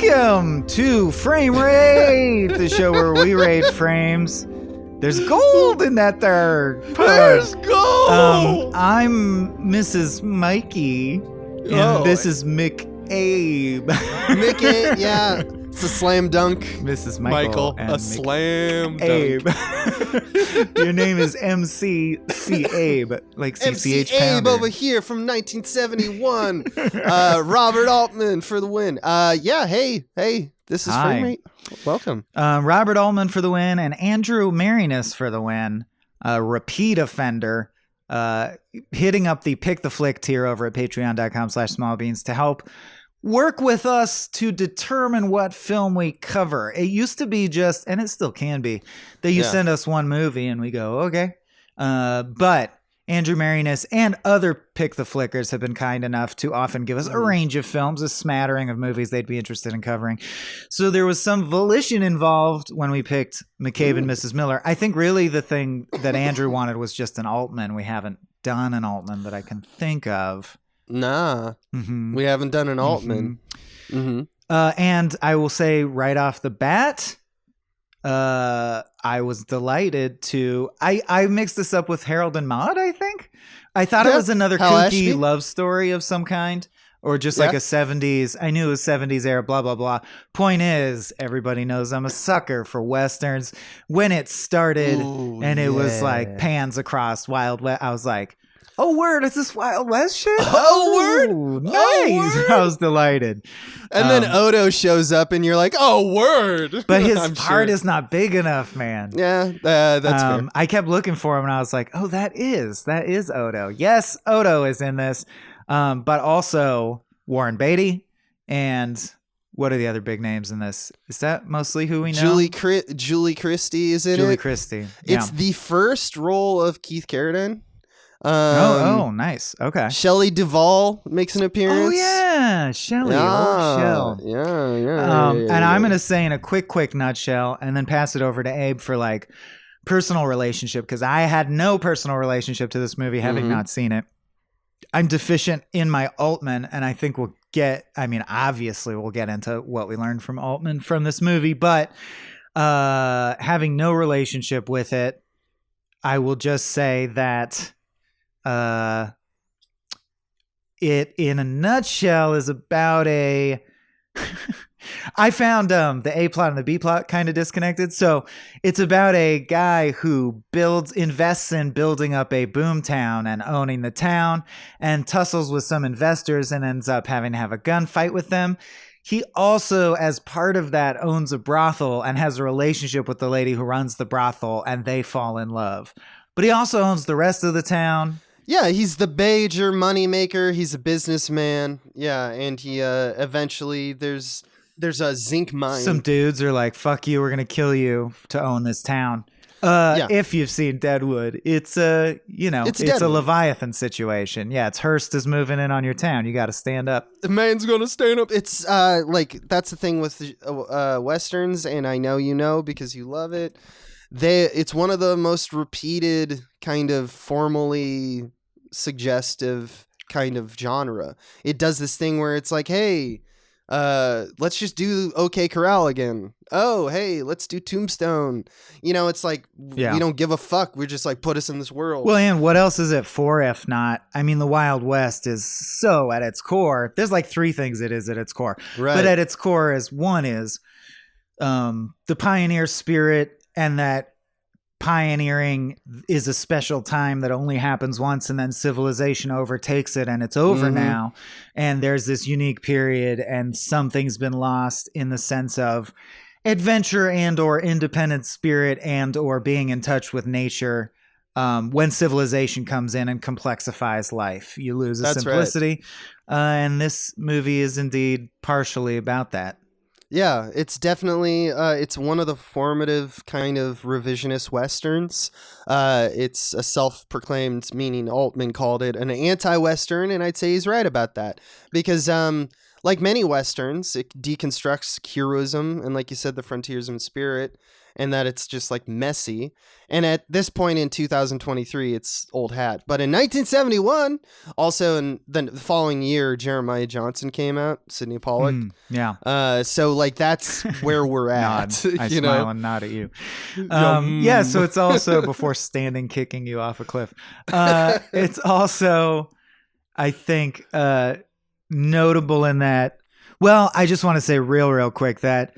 Welcome to Frame Rate, the show where we rate frames. There's gold in that there. There's gold! I'm Mrs. Mikey, and this is McCabe. McCabe, yeah. It's a slam dunk. Mrs. Michael and a slam Abe. dunk. Your name is MC Abe, like CCH MC Pounder. Abe over here from 1971. Robert Altman for the win. Hey, this is Hi. Frame Rate. Welcome. Robert Altman for the win, and Andrew Marinus for the win. A repeat offender. Hitting up the Pick the Flick tier over at patreon.com/smallbeans to help work with us to determine what film we cover. It used to be just, and it still can be, that you send us one movie and we go, okay. But Andrew Marinus and other Pick the Flickers have been kind enough to often give us a range of films, a smattering of movies they'd be interested in covering. So there was some volition involved when we picked McCabe and Mrs. Miller. I think really the thing that Andrew wanted was just an Altman. We haven't done an Altman that I can think of. Nah, we haven't done an Altman. And I will say right off the bat, I was delighted to... I mixed this up with Harold and Maude, I think. I thought it was another kooky love story of some kind, or just like a 70s... I knew it was 70s era, blah, blah, blah. Point is, everybody knows I'm a sucker for Westerns. When it started, it was like pans across Wild West, I was like... Oh, word, it's this Wild West shit? Oh, word? Nice. Oh, word. I was delighted. And then Odo shows up and you're like, oh, word. But his part is not big enough, man. Yeah, that's fair. I kept looking for him and I was like, oh, that is Odo. Yes, Odo is in this. But also Warren Beatty. And what are the other big names in this? Is that mostly who we know? Julie Christie is in it. Julie Christie. Yeah. It's the first role of Keith Carradine. Nice. Okay. Shelley Duvall makes an appearance. Oh yeah, Shelley. Shell. Yeah. And I'm gonna say in a quick nutshell, and then pass it over to Abe for like personal relationship, because I had no personal relationship to this movie, having not seen it. I'm deficient in my Altman, and I think obviously we'll get into what we learned from Altman from this movie, but having no relationship with it, I will just say that it in a nutshell is about I found the A plot and the B plot kind of disconnected. So it's about a guy who invests in building up a boom town and owning the town, and tussles with some investors and ends up having to have a gunfight with them. He also, as part of that, owns a brothel and has a relationship with the lady who runs the brothel, and they fall in love. But he also owns the rest of the town. Yeah, he's the major moneymaker. He's a businessman. Yeah, and he eventually there's a zinc mine. Some dudes are like, "Fuck you, we're gonna kill you to own this town." If you've seen Deadwood, it's a Leviathan situation. Yeah, it's Hearst is moving in on your town. You got to stand up. The man's gonna stand up. It's that's the thing with Westerns, and I know you know because you love it. It's one of the most repeated kind of formally suggestive kind of genre. It does this thing where it's like, hey, let's just do OK Corral again. Oh, hey, let's do Tombstone. It's like, we don't give a fuck. We're just like, put us in this world. Well, and what else is it for if not? I mean, the Wild West is so at its core. There's like three things it is at its core. Right. But at its core one is the pioneer spirit, and that pioneering is a special time that only happens once, and then civilization overtakes it and it's over now. And there's this unique period, and something's been lost in the sense of adventure and or independent spirit and or being in touch with nature. When civilization comes in and complexifies life, you lose a simplicity. Right. And this movie is indeed partially about that. Yeah, it's definitely, it's one of the formative kind of revisionist Westerns. It's a self-proclaimed, meaning Altman called it an anti-Western, and I'd say he's right about that. Because, like many Westerns, it deconstructs heroism and, like you said, the frontiersman spirit, and that it's just like messy. And at this point in 2023, it's old hat. But in 1971, also in the following year, Jeremiah Johnson came out, Sidney Pollack. Yeah. So like that's where we're at. Nod. I you smile know? and nod at you. Yeah, so it's also before standing kicking you off a cliff. It's also, I think, notable in that, well, I just want to say real quick that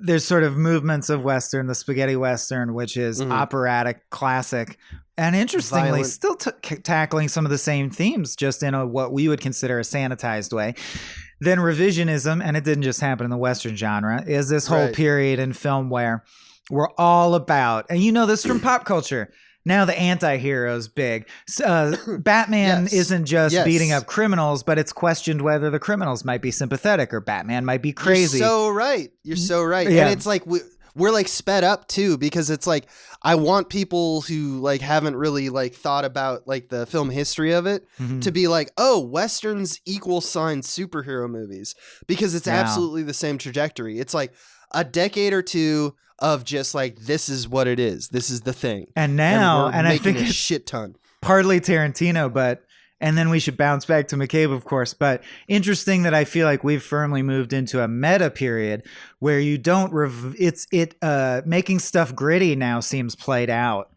there's sort of movements of Western, the spaghetti Western, which is operatic, classic, and interestingly, Violent. still tackling some of the same themes, just in what we would consider a sanitized way. Then revisionism, and it didn't just happen in the Western genre, is this whole period in film where we're all about, and you know this from pop culture, now the anti-hero's big. Batman isn't just beating up criminals, but it's questioned whether the criminals might be sympathetic or Batman might be crazy. You're so right. Yeah. And it's like we're like sped up too, because it's like I want people who like haven't really like thought about like the film history of it to be like, oh, Westerns equal sign superhero movies, because it's absolutely the same trajectory. It's like a decade or two of just like, this is what it is. This is the thing. And now, and I think a it's shit ton. Partly Tarantino, but, and then we should bounce back to McCabe, of course. But interesting that I feel like we've firmly moved into a meta period where you don't, making stuff gritty now seems played out.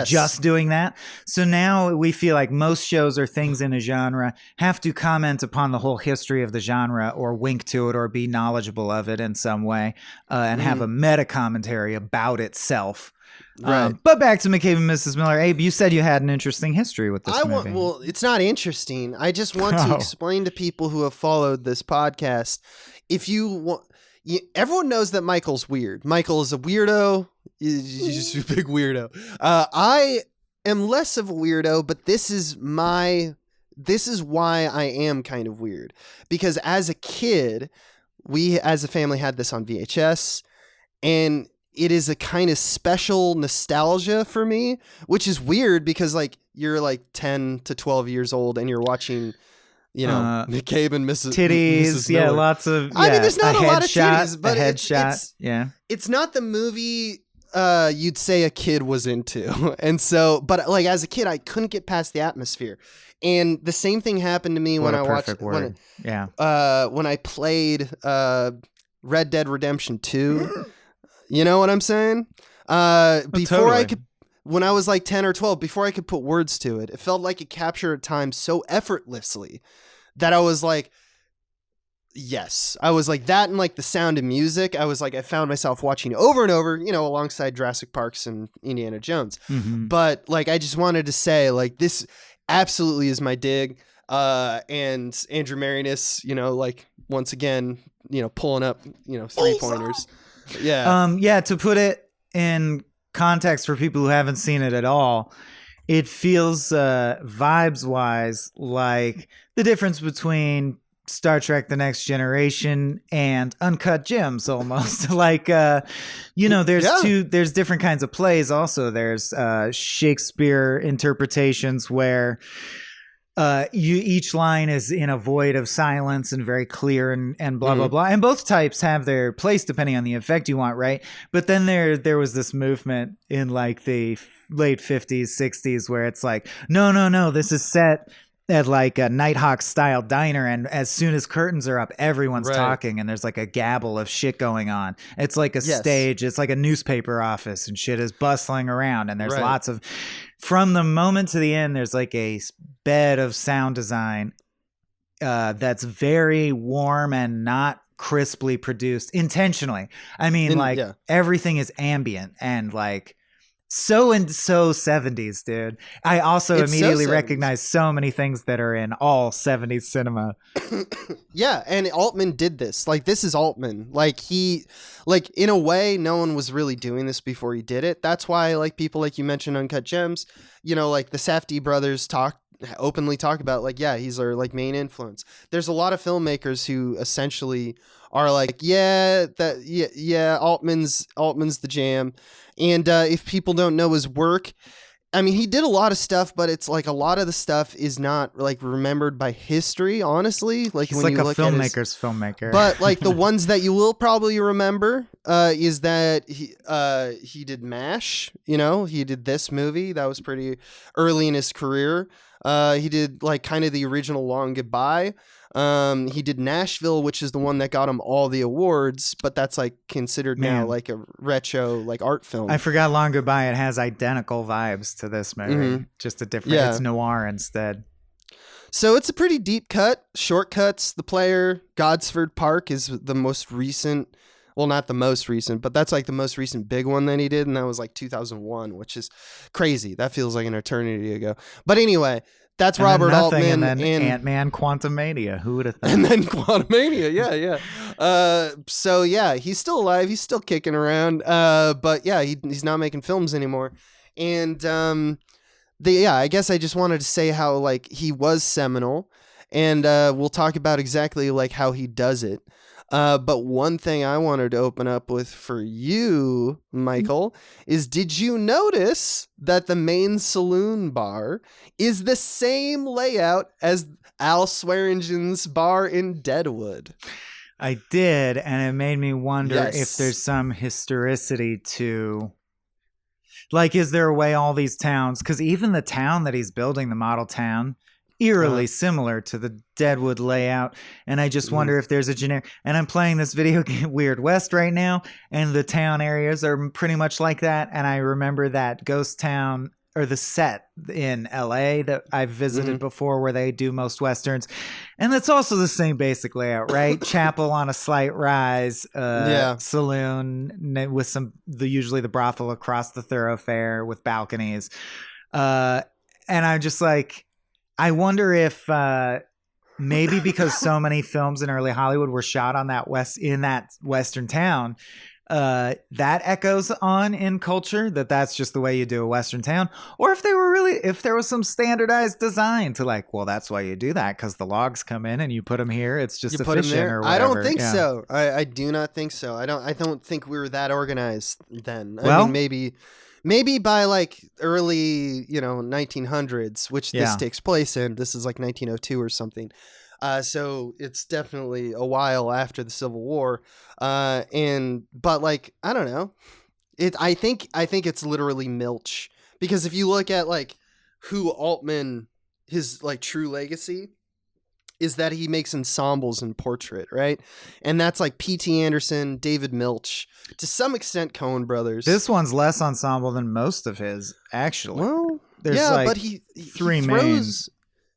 Just doing that. So now we feel like most shows or things in a genre have to comment upon the whole history of the genre or wink to it or be knowledgeable of it in some way and have a meta commentary about itself. Right. But back to McCabe and Mrs. Miller. Abe, you said you had an interesting history with this movie. Well, it's not interesting. I just want to explain to people who have followed this podcast, if you want, everyone knows that Michael's weird. Michael is a weirdo. He's just a big weirdo. I am less of a weirdo, but this is why I am kind of weird. Because as a kid, we as a family had this on VHS, and it is a kind of special nostalgia for me, which is weird because like you're like 10 to 12 years old and you're watching, you know, McCabe and Mrs. Titties, Mrs. Miller. Lots of. I mean, there's not a lot of titties, but it's not the movie you'd say a kid was into, and so, but like as a kid, I couldn't get past the atmosphere, and the same thing happened to me when I watched when I played Red Dead Redemption 2. You know what I'm saying? When I was like 10 or 12, before I could put words to it, it felt like it captured time so effortlessly that I was like, yes. I was like that, and like The Sound of Music. I was like, I found myself watching over and over, you know, alongside Jurassic Parks and Indiana Jones. But like, I just wanted to say, like, this absolutely is my dig. And Andrew Marinus, you know, like once again, you know, pulling up, you know, 3-pointers. Yeah. To put it in context for people who haven't seen it at all, it feels vibes wise like the difference between Star Trek The Next Generation and Uncut Gems almost. Like there's different kinds of plays also. There's Shakespeare interpretations where each line is in a void of silence and very clear and blah, blah, blah. And both types have their place depending on the effect you want, right? But then there was this movement in like the late 50s, 60s where it's like, no, this is set at like a Nighthawk style diner, and as soon as curtains are up, everyone's talking and there's like a gabble of shit going on. It's like a stage, it's like a newspaper office, and shit is bustling around, and there's lots of, from the moment to the end, there's like a bed of sound design that's very warm and not crisply produced intentionally. I mean, everything is ambient and like so 70s, dude. I also immediately recognize so many things that are in all 70s cinema. Yeah, and Altman did this. Like, this is Altman. Like, in a way, no one was really doing this before he did it. That's why, like, people like you mentioned, Uncut Gems, you know, like the Safdie brothers openly talk about, like, yeah, he's our like main influence. There's a lot of filmmakers who essentially are like, Altman's the jam. And if people don't know his work, I mean, he did a lot of stuff, but it's like a lot of the stuff is not like remembered by history, honestly. Like He's when like you a look filmmaker's filmmaker. but like the ones that you will probably remember is that he did MASH. You know, he did this movie that was pretty early in his career. He did like kind of the original Long Goodbye. He did Nashville, which is the one that got him all the awards, but that's like considered now like a retro like art film. I forgot Long Goodbye. It has identical vibes to this movie, just a different. It's noir instead. So it's a pretty deep cut. Shortcuts, The Player, Godsford Park is the most recent. Well, not the most recent, but that's like the most recent big one that he did, and that was like 2001, which is crazy. That feels like an eternity ago. But anyway, that's Robert Altman, and then Ant-Man, Quantumania. Who would have thought? And then Quantumania, yeah. So yeah, he's still alive. He's still kicking around. But yeah, he's not making films anymore. And I guess I just wanted to say how like he was seminal, and we'll talk about exactly like how he does it. But one thing I wanted to open up with for you, Michael, is did you notice that the main saloon bar is the same layout as Al Swearengen's bar in Deadwood? I did, and it made me wonder if there's some historicity to... Like, is there a way all these towns... Because even the town that he's building, the model town... eerily similar to the Deadwood layout, and I just wonder if there's a generic. And I'm playing this video game Weird West right now, and the town areas are pretty much like that. And I remember that ghost town or the set in LA that I've visited before, where they do most westerns, and that's also the same basic layout, right? Chapel on a slight rise, saloon with usually the brothel across the thoroughfare with balconies, and I'm just like. I wonder if maybe because so many films in early Hollywood were shot on that western town, that echoes on in culture, that's just the way you do a western town, or if there was some standardized design to like, well, that's why you do that, because the logs come in and you put them here. It's just efficient or whatever. I don't think so. I do not think so. I don't think we were that organized then. Well, I mean, maybe by like early, 1900s, which this takes place in. This is like 1902 or something. So it's definitely a while after the Civil War. But like, I don't know. I think it's literally Milch, because if you look at like who Altman, his like true legacy is that he makes ensembles in portrait, right? And that's like P.T. Anderson, David Milch, to some extent Coen Brothers. This one's less ensemble than most of his, actually. Well, there's but he three mains.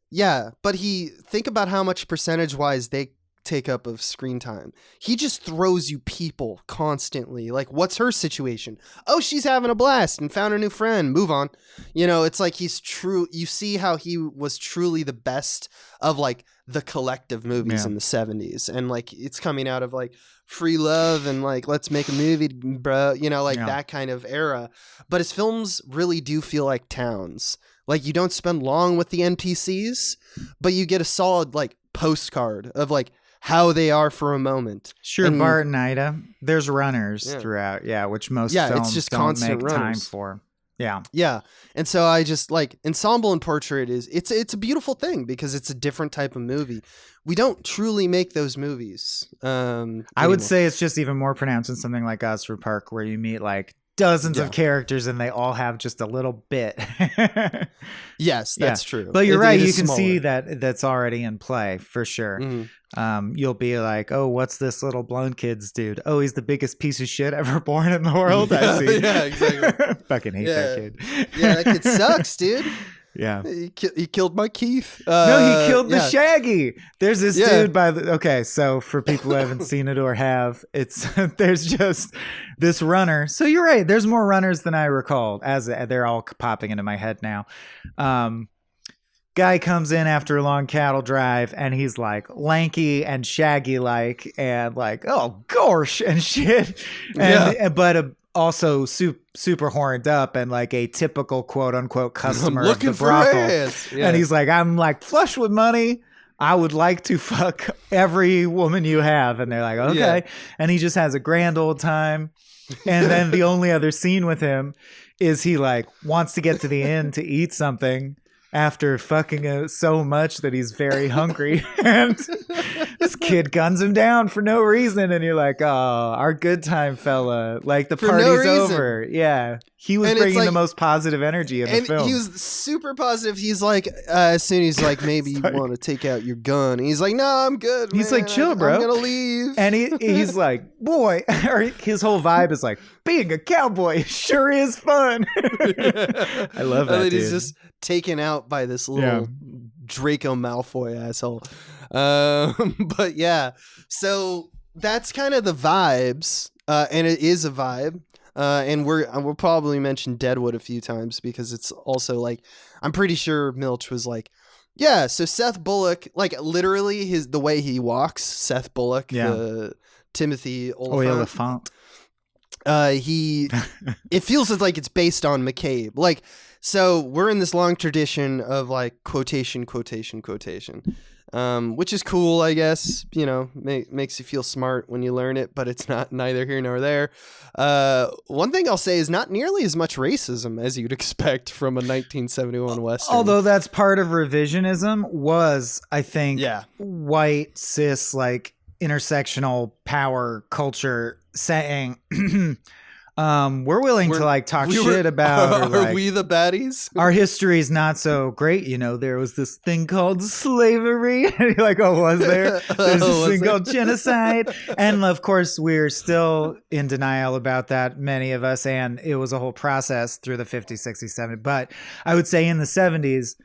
Yeah, but think about how much percentage-wise they take up of screen time. He just throws you people constantly. Like, what's her situation? Oh, she's having a blast and found a new friend. Move on. It's like he's true. You see how he was truly the best of like the collective movies in the 70s, and like it's coming out of like Free Love and like Let's Make a Movie, bro, that kind of era. But his films really do feel like towns. Like, you don't spend long with the NPCs, but you get a solid like postcard of like how they are for a moment. Sure, and Bart and Ida. There's runners throughout, which most films it's just don't constant make runners. time for. Yeah. And so I just like ensemble and portrait it's a beautiful thing because it's a different type of movie. We don't truly make those movies. I would say it's just even more pronounced in something like Gosford Park, where you meet like dozens of characters and they all have just a little bit. Yes, that's true. But you're right. You can see that's already in play for sure. You'll be like, oh, what's this little blonde kid's dude? Oh, he's the biggest piece of shit ever born in the world. I see. Yeah, exactly. Fucking hate that kid. Yeah, that kid sucks, dude. Yeah. He killed my Keith. No, he killed the Shaggy. There's this dude okay, so for people who haven't seen it or have, there's just this runner. So you're right. There's more runners than I recalled, as they're all popping into my head now. Guy comes in after a long cattle drive, and he's like lanky and shaggy like, and like, oh gosh and shit. But also super horned up and like a typical quote unquote customer of the brothel. And he's like, I'm like flush with money. I would like to fuck every woman you have. And they're like, okay. Yeah. And he just has a grand old time. And then the only other scene with him is he like wants to get to the inn to eat something after fucking so much that he's very hungry. And this kid guns him down for no reason. And you're like, oh, our good time fella. Like the For no party's reason. over. Yeah. He was And it's bringing like- the most positive energy in the And film. he was super positive. He's like, as soon as he's like, maybe you Sorry. want to take out your gun. And he's like, no, I'm good. He's man. like, chill, bro. I'm gonna leave. And he's like, boy, or his whole vibe is like, being a cowboy sure is fun. I love that. And then Dude. he's just taken out by this little Draco Malfoy asshole. But yeah, so that's kind of the vibes, and it is a vibe. And we'll probably mention Deadwood a few times because it's also like, I'm pretty sure Milch was like, yeah, so Seth Bullock, like literally the way he walks, Seth Bullock, the Timothy Oliphant. It feels like it's based on McCabe. Like, so we're in this long tradition of like quotation, which is cool, I guess. You know, makes you feel smart when you learn it, but it's neither here nor there. One thing I'll say is not nearly as much racism as you'd expect from a 1971 Western. Although that's part of revisionism was, I think, Yeah. white, cis, like intersectional power culture saying, we're willing to like talk shit about. Are we the baddies? Our history is not so great. You know, there was this thing called slavery. And you're like, oh, was there? There's this thing called genocide. And of course, we're still in denial about that, many of us. And it was a whole process through the 50s, 60s, 70s. But I would say in the 70s,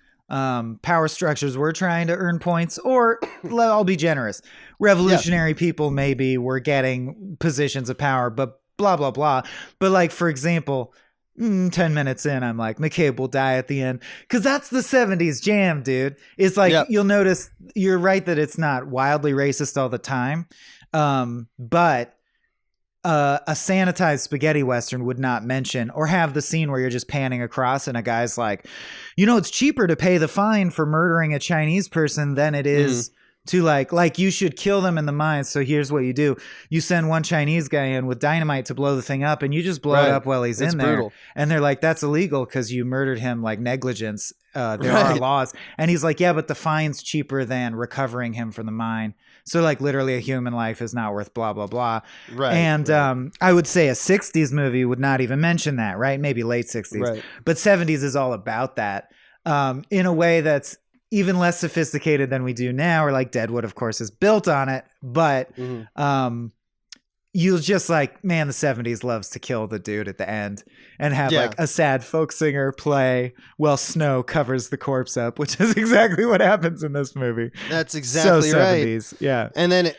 power structures were trying to earn points, or I'll be generous. Revolutionary people maybe were getting positions of power, but blah, blah, blah. But like, for example, 10 minutes in, I'm like, McCabe will die at the end. Because that's the 70s jam, dude. It's like, you'll notice, you're right that it's not wildly racist all the time. But a sanitized spaghetti Western would not mention or have the scene where you're just panning across and a guy's like, you know, it's cheaper to pay the fine for murdering a Chinese person than it is to like you should kill them in the mines. So here's what you do. You send one Chinese guy in with dynamite to blow the thing up and you just blow it up while he's in there. Brutal. And they're like, that's illegal because you murdered him like negligence. There are laws. And he's like, yeah, but the fine's cheaper than recovering him from the mine. So like literally a human life is not worth blah, blah, blah. Right. And I would say a 60s movie would not even mention that, right? Maybe late 60s. Right. But 70s is all about that in a way that's even less sophisticated than we do now, or like Deadwood, of course, is built on it. But you'll just like, man, the 70s loves to kill the dude at the end and have like a sad folk singer play while snow covers the corpse up, which is exactly what happens in this movie. That's exactly so right. 70s, yeah. And then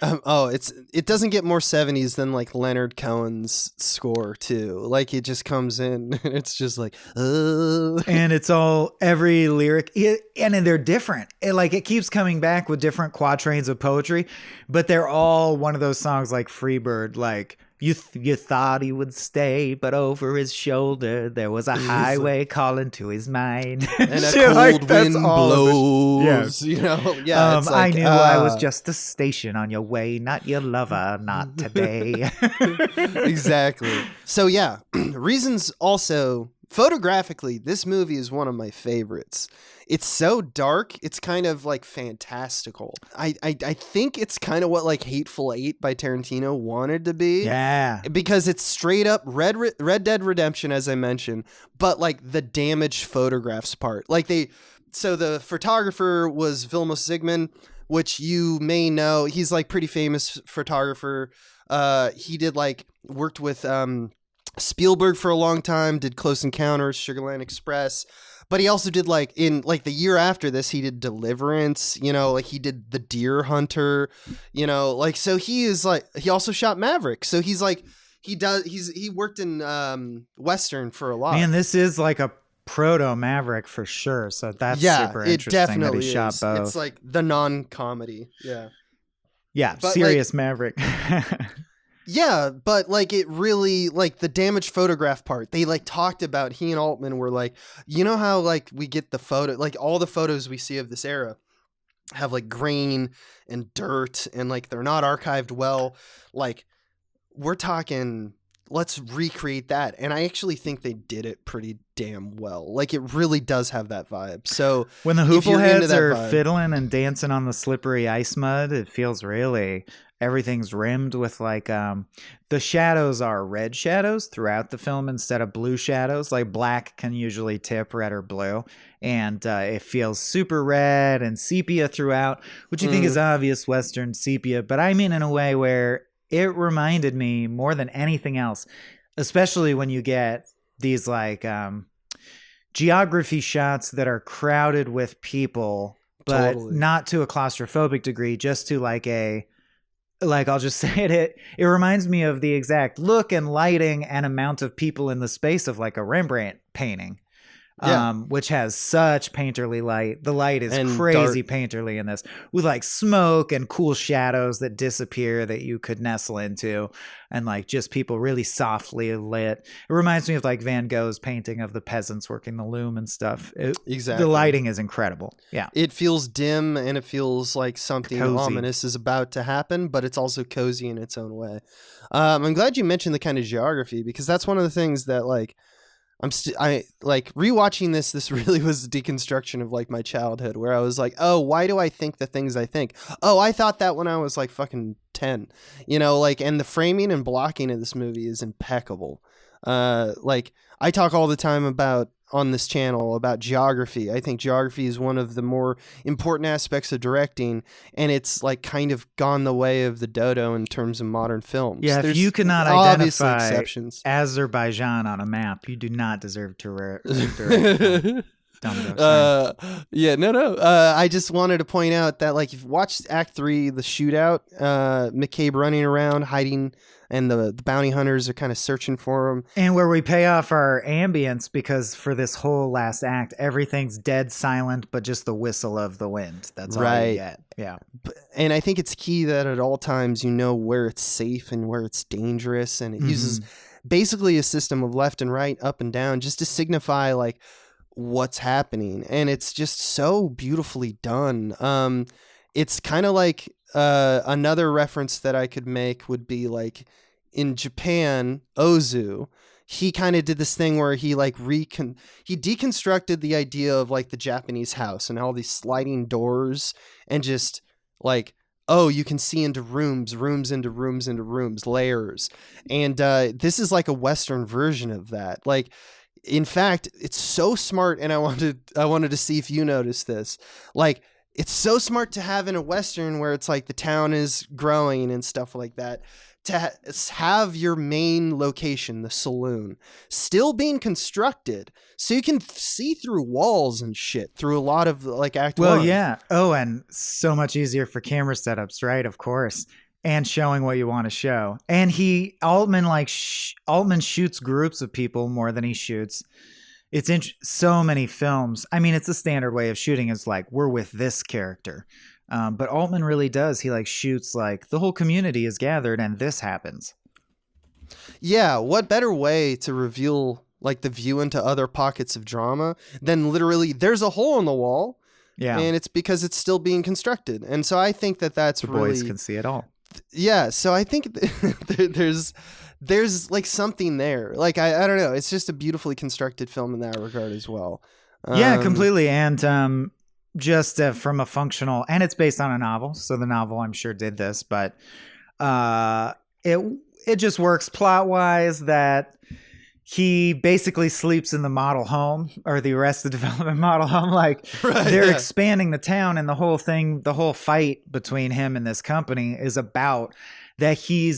it doesn't get more 70s than like Leonard Cohen's score too. Like it just comes in and it's just like and it's all every lyric and they're different. It keeps coming back with different quatrains of poetry, but they're all one of those songs like Freebird, like you thought he would stay, but over his shoulder there was a highway calling to his mind, and a cold wind blows. Yeah. You know, yeah. It's like, I knew I was just a station on your way, not your lover, not today. Exactly. So yeah, reasons also. Photographically, this movie is one of my favorites. It's so dark. It's kind of like fantastical. I think it's kind of what like Hateful Eight by Tarantino wanted to be. Yeah. Because it's straight up Red Dead Redemption, as I mentioned, but like the damaged photographs part. So the photographer was Vilmos Zsigmond, which you may know. He's like pretty famous photographer. He worked with Spielberg for a long time, did Close Encounters, Sugarland Express, but he also did the year after this, he did Deliverance, you know, like he did The Deer Hunter, you know, like, so he also shot Maverick. So he worked in Western for a lot. Man, this is like a proto Maverick for sure. So that's super interesting. It definitely that he shot both. It's like the non-comedy. Yeah. Yeah. But serious Maverick. Yeah, but like it really, like the damaged photograph part, they like talked about, he and Altman were like, you know how like we get the photo, like all the photos we see of this era, have like grain and dirt and like they're not archived well. Like we're talking, let's recreate that. And I actually think they did it pretty damn well. Like it really does have that vibe. So When the if you're into Hoopleheads that are vibe, fiddling and dancing on the slippery ice mud, it feels really everything's rimmed with like the shadows are red shadows throughout the film instead of blue shadows. Like black can usually tip red or blue, and it feels super red and sepia throughout, which you think is obvious Western sepia, but I mean in a way where it reminded me more than anything else, especially when you get these like geography shots that are crowded with people, but Totally. not to a claustrophobic degree, just to like I'll just say it reminds me of the exact look and lighting and amount of people in the space of like a Rembrandt painting. Yeah. Which has such painterly light. The light is And crazy dark. painterly in this, with like smoke and cool shadows that disappear that you could nestle into, and like just people really softly lit. It reminds me of like Van Gogh's painting of the peasants working the loom and stuff. Exactly. The lighting is incredible. Yeah. It feels dim and it feels like something Cozy. ominous is about to happen, but it's also cozy in its own way. I'm glad you mentioned the kind of geography because that's one of the things that like I like rewatching this. This really was a deconstruction of like my childhood, where I was like, "Oh, why do I think the things I think? Oh, I thought that when I was like fucking 10." You know, like, and the framing and blocking of this movie is impeccable. Like I talk all the time about on this channel about geography. I think geography is one of the more important aspects of directing, and it's like kind of gone the way of the dodo in terms of modern films. Yeah, There's if you cannot obviously identify exceptions. Azerbaijan on a map, you do not deserve to direct. Yeah, no. I just wanted to point out that like if you watched Act 3, the shootout, McCabe running around hiding, and the bounty hunters are kind of searching for him. And where we pay off our ambience, because for this whole last act, everything's dead silent, but just the whistle of the wind. That's all you get. Yeah. And I think it's key that at all times you know where it's safe and where it's dangerous, and it uses basically a system of left and right, up and down, just to signify like what's happening. And it's just so beautifully done. It's kind of like another reference that I could make would be like in Japan, Ozu, he kind of did this thing where he like he deconstructed the idea of like the Japanese house and all these sliding doors, and just like, oh, you can see into rooms into rooms into rooms, layers. And this is like a Western version of that. Like, in fact, it's so smart, and I wanted to see if you noticed this. Like, it's so smart to have in a Western where it's like the town is growing and stuff like that, to have your main location, the saloon, still being constructed, so you can see through walls and shit through a lot of like Act 1. Well, yeah. Oh, and so much easier for camera setups, right? Of course. And showing what you want to show. And Altman shoots groups of people more than he shoots. It's in so many films. I mean, it's a standard way of shooting. It's like, we're with this character. But Altman really does. He like shoots like the whole community is gathered and this happens. Yeah. What better way to reveal like the view into other pockets of drama than literally there's a hole in the wall. Yeah. And it's because it's still being constructed. And so I think that's the really... boys can see it all. Yeah. So I think there's like something there. Like, I don't know. It's just a beautifully constructed film in that regard as well. Yeah, completely. And just from a functional, and it's based on a novel. So the novel, I'm sure, did this, but it just works plot wise that he basically sleeps in the model home, or the Arrested Development model home. Like, they're expanding the town, and the whole thing, the whole fight between him and this company is about that he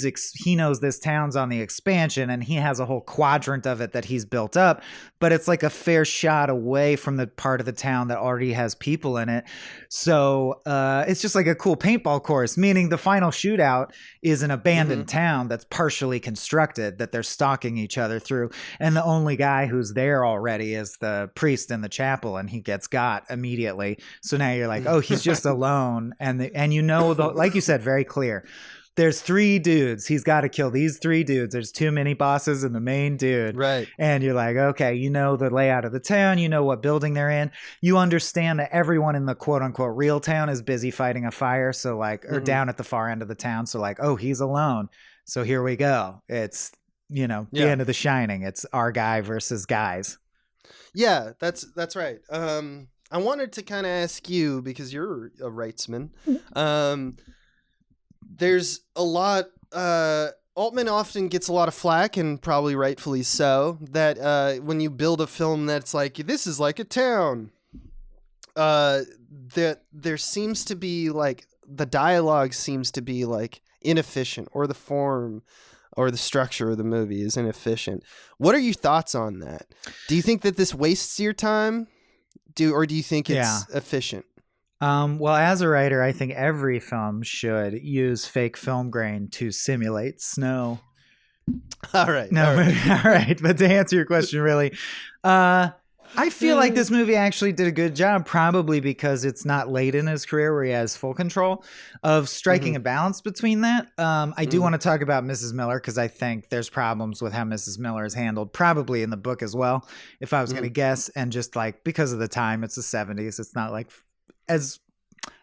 knows this town's on the expansion, and he has a whole quadrant of it that he's built up, but it's like a fair shot away from the part of the town that already has people in it. So it's just like a cool paintball course, meaning the final shootout is an abandoned town that's partially constructed that they're stalking each other through. And the only guy who's there already is the priest in the chapel, and he gets got immediately. So now you're like, oh, he's just alone. And you know, like you said, very clear. there's 3 dudes. He's got to kill these 3 dudes. There's too many bosses and the main dude. Right. And you're like, okay, you know the layout of the town. You know what building they're in. You understand that everyone in the quote unquote real town is busy fighting a fire. So like, or down at the far end of the town. So like, oh, he's alone. So here we go. It's, the end of The Shining. It's our guy versus guys. Yeah, that's right. I wanted to kind of ask you, because you're a rightsman. There's a lot. Altman often gets a lot of flack, and probably rightfully so, that when you build a film that's like, this is like a town, that there seems to be like, the dialogue seems to be like inefficient, or the form or the structure of the movie is inefficient. What are your thoughts on that? Do you think that this wastes your time? Or do you think it's efficient? Well, as a writer, I think every film should use fake film grain to simulate snow. All right. No, all right. But to answer your question, really, I feel like this movie actually did a good job, probably because it's not late in his career where he has full control of striking a balance between that. I do want to talk about Mrs. Miller, because I think there's problems with how Mrs. Miller is handled, probably in the book as well, if I was going to guess. And just like, because of the time, it's the 70s. It's not like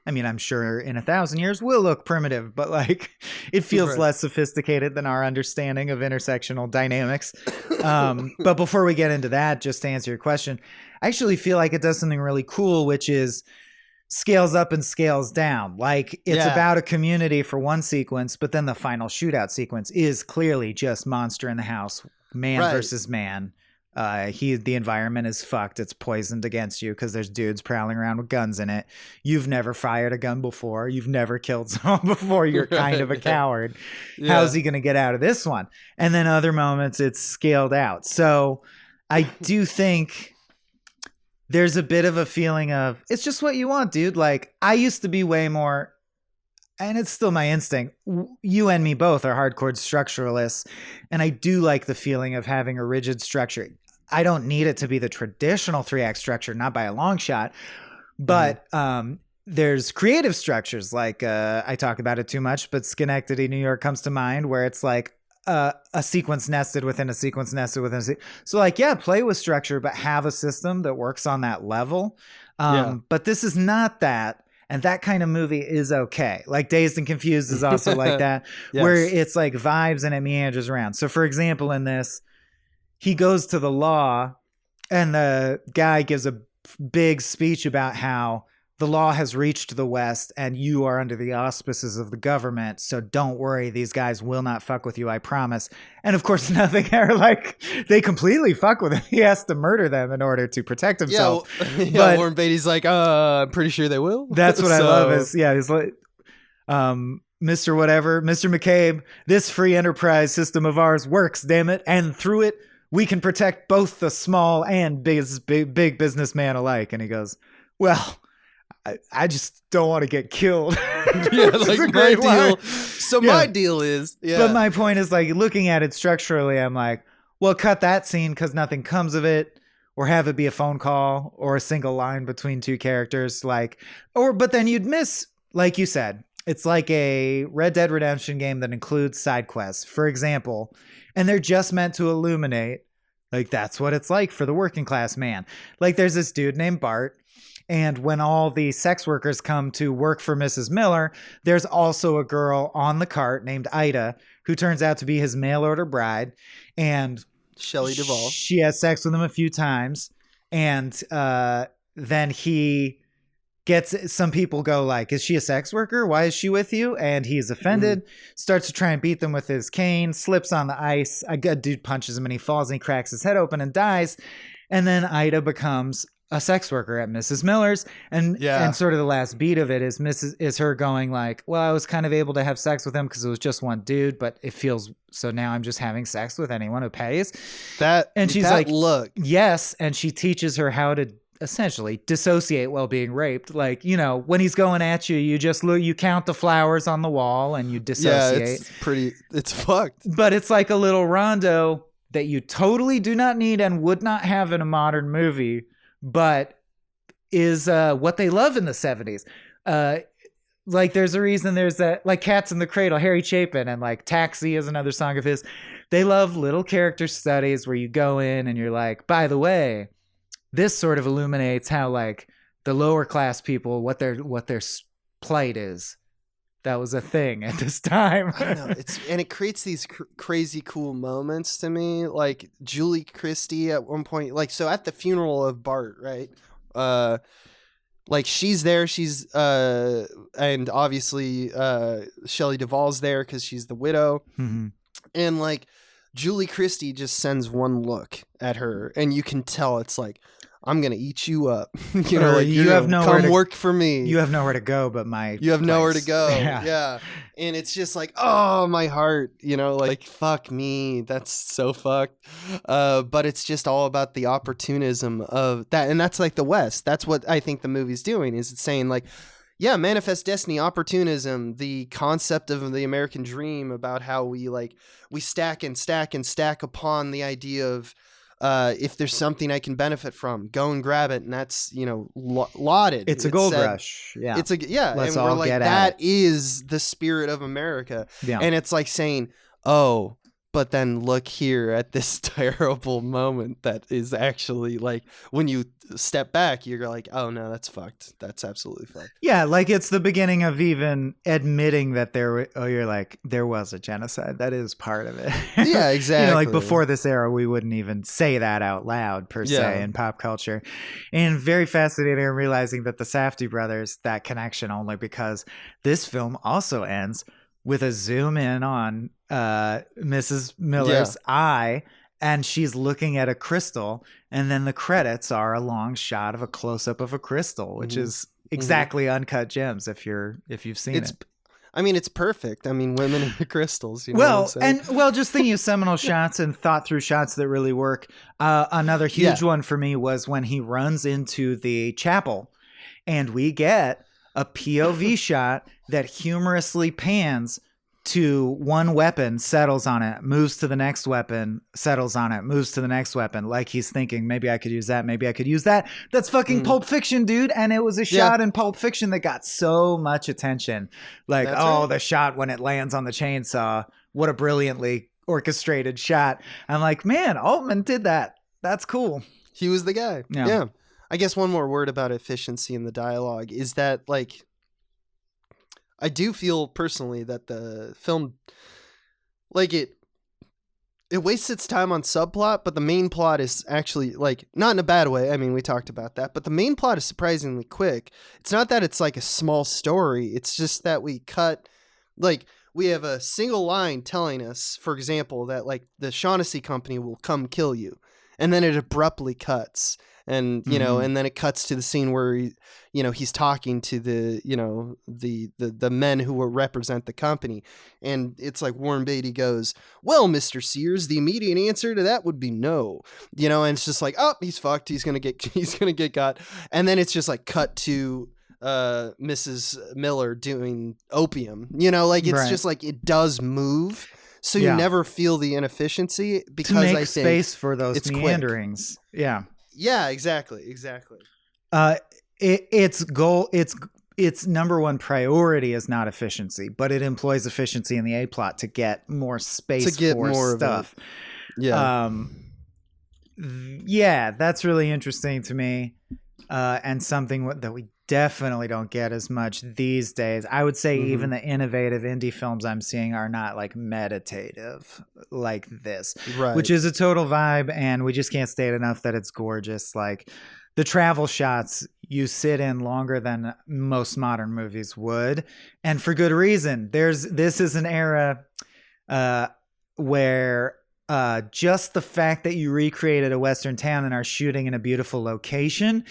I'm sure in 1,000 years we'll look primitive, but like it feels less sophisticated than our understanding of intersectional dynamics. But before we get into that, just to answer your question, I actually feel like it does something really cool, which is scales up and scales down. Like it's about a community for one sequence, but then the final shootout sequence is clearly just monster in the house, man versus man. The environment is fucked. It's poisoned against you because there's dudes prowling around with guns in it. You've never fired a gun before. You've never killed someone before. You're kind of a coward. Yeah. How's he going to get out of this one? And then other moments it's scaled out. So I do think there's a bit of a feeling of, it's just what you want, dude. Like I used to be way more, and it's still my instinct. You and me both are hardcore structuralists. And I do like the feeling of having a rigid structure. I don't need it to be the traditional 3-act structure, not by a long shot, but there's creative structures like I talk about it too much, but Schenectady, New York comes to mind, where it's like a sequence nested within a sequence nested within a sequence. So like, play with structure, but have a system that works on that level. But this is not that. And that kind of movie is okay. Like Dazed and Confused is also like that, where it's like vibes and it meanders around. So for example, in this, he goes to the law and the guy gives a big speech about how the law has reached the West and you are under the auspices of the government. So don't worry. These guys will not fuck with you. I promise. And of course, nothing they completely fuck with him. He has to murder them in order to protect himself. But Warren Beatty's like, I'm pretty sure they will. That's what I love is, he's like, Mr. Whatever, Mr. McCabe, this free enterprise system of ours works, damn it. And through it, we can protect both the small and big businessman alike. And he goes, well, I just don't want to get killed. Like my deal. So my deal is, But my point is like looking at it structurally, I'm like, well, cut that scene because nothing comes of it, or have it be a phone call or a single line between 2 characters. But then you'd miss, like you said, it's like a Red Dead Redemption game that includes side quests, for example, and they're just meant to illuminate, like, that's what it's like for the working class man. Like there's this dude named Bart. And when all the sex workers come to work for Mrs. Miller, there's also a girl on the cart named Ida, who turns out to be his mail order bride. And Shelley Duvall. She has sex with him a few times. And then he gets, some people go like, is she a sex worker? Why is she with you? And he's offended, starts to try and beat them with his cane, slips on the ice. A good dude punches him and he falls and he cracks his head open and dies. And then Ida becomes a sex worker at Mrs. Miller's, and sort of the last beat of it is her going like, well, I was kind of able to have sex with him because it was just one dude, but it feels so now I'm just having sex with anyone who pays. And she's like, look, yes, and she teaches her how to essentially dissociate while being raped. Like, when he's going at you, you just look, you count the flowers on the wall and you dissociate. Yeah, it's fucked. But it's like a little rondo that you totally do not need and would not have in a modern movie, but is what they love in the 70s. like there's a reason there's that, like Cats in the Cradle, Harry Chapin, and like Taxi is another song of his. They love little character studies where you go in and you're like, by the way, this sort of illuminates how like the lower class people, what their plight is. That was a thing at this time. I don't know. And it creates these crazy cool moments to me. Like Julie Christie at one point, like, so at the funeral of Bart, right? Like she's there, and obviously Shelley Duvall's there because she's the widow. Mm-hmm. And like Julie Christie just sends one look at her and you can tell it's like, I'm gonna eat you up. You know, like you have nowhere come work for me. You have nowhere to go but my You have place. nowhere to go. Yeah. Yeah. And it's just like, oh, my heart, you know, like fuck me. That's so fucked. But it's just all about the opportunism of that. And that's like the West. That's what I think the movie's doing, is it's saying like, yeah, manifest destiny, opportunism, the concept of the American dream, about how we stack and stack and stack upon the idea of, if there's something I can benefit from, go and grab it. And that's, you know, lauded. It's a gold rush. Yeah. Let's and we're like, that is the spirit of America. Yeah. And it's like saying, oh, but then look here at this terrible moment that is actually like, when you step back, you're like, oh no, that's fucked. That's absolutely fucked. Yeah, like it's the beginning of even admitting that you're like, there was a genocide. That is part of it. Yeah, exactly. You know, like before this era, we wouldn't even say that out loud per se in pop culture. And very fascinating realizing that the Safdie brothers, that connection only because this film also ends with a zoom in on Mrs. Miller's eye, and she's looking at a crystal, and then the credits are a long shot of a close-up of a crystal, which is exactly Uncut Gems if you've seen it. I mean, it's perfect. I mean, women in the crystals. You know just thinking of seminal shots and thought through shots that really work. Another huge one for me was when he runs into the chapel, and we get a POV shot that humorously pans to one weapon, settles on it, moves to the next weapon, settles on it, moves to the next weapon. Like he's thinking, maybe I could use that. Maybe I could use that. That's fucking Pulp Fiction, dude. And it was a shot in Pulp Fiction that got so much attention. Like, the shot when it lands on the chainsaw. What a brilliantly orchestrated shot. I'm like, man, Altman did that. That's cool. He was the guy. Yeah. I guess one more word about efficiency in the dialogue is that, like, I do feel personally that the film, like, it wastes its time on subplot, but the main plot is actually, like, not in a bad way. I mean, we talked about that, but the main plot is surprisingly quick. It's not that it's like a small story. It's just that we have a single line telling us, for example, that like the Shaughnessy Company will come kill you. And then it abruptly cuts. And, you know, and then it cuts to the scene where, he's talking to the, the men who will represent the company. And it's like Warren Beatty goes, well, Mr. Sears, the immediate answer to that would be no, and it's just like, oh, he's fucked. He's going to get got. And then it's just like cut to Mrs. Miller doing opium, it's just like, it does move. So you never feel the inefficiency because to make I think space for those meanderings. Quick. Yeah. Yeah, exactly. Its number one priority is not efficiency, but it employs efficiency in the A plot to get more space to get for more stuff. Of it. That's really interesting to me, and something that we definitely don't get as much these days. I would say even the innovative indie films I'm seeing are not like meditative like this, which is a total vibe. And we just can't state enough that it's gorgeous. Like the travel shots you sit in longer than most modern movies would. And for good reason. This is an era where just the fact that you recreated a Western town and are shooting in a beautiful location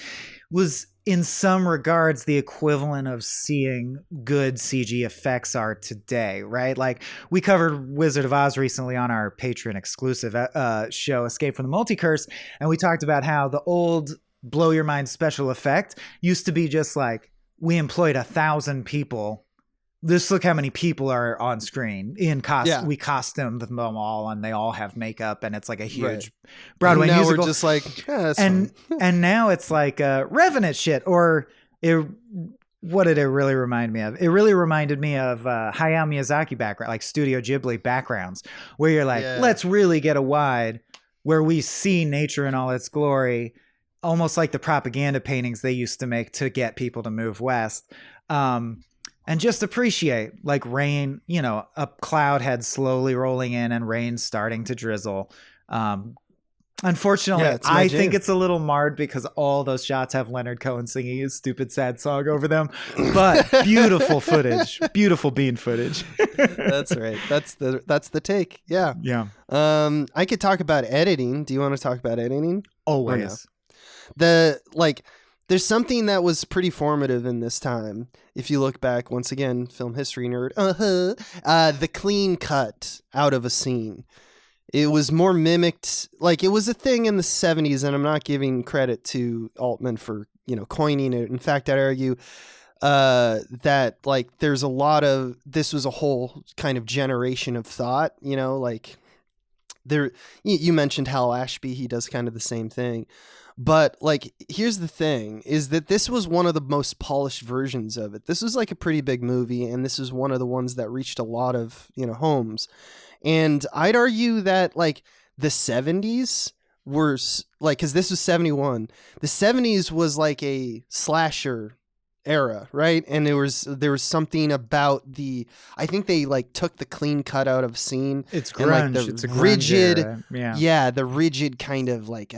was in some regards the equivalent of seeing good CG effects are today, right? Like we covered Wizard of Oz recently on our Patreon exclusive show, Escape from the Multicurse. And we talked about how the old blow your mind special effect used to be just like, we employed 1,000 people. Just look how many people are on screen in costume. We costumed them all, and they all have makeup, and it's like a huge Broadway now musical. We're just like, and now it's like Revenant shit, or what did it really remind me of? It really reminded me of Hayao Miyazaki background, like Studio Ghibli backgrounds, where you're like, let's really get a wide where we see nature in all its glory, almost like the propaganda paintings they used to make to get people to move west. And just appreciate like rain, you know, a cloud head slowly rolling in and rain starting to drizzle. Unfortunately, I think it's a little marred because all those shots have Leonard Cohen singing his stupid sad song over them. But beautiful footage, beautiful bean footage. That's right. That's the take. Yeah. Yeah. I could talk about editing. Do you want to talk about editing? Always. There's something that was pretty formative in this time. If you look back, once again, film history nerd, the clean cut out of a scene. It was more mimicked, like it was a thing in the 70s, and I'm not giving credit to Altman for, you know, coining it. In fact, I'd argue that like there's a lot of, this was a whole kind of generation of thought, you know, like there, you mentioned Hal Ashby, he does kind of the same thing. But like, here's the thing, is that this was one of the most polished versions of it. This was like a pretty big movie, and this is one of the ones that reached a lot of, you know, homes. And I'd argue that like the 70s were like, because this was 71, the 70s was like a slasher era, right? And there was something about I think they like took the clean cut out of scene. It's grunge. And, like, it's a rigid era. Yeah, the rigid kind of like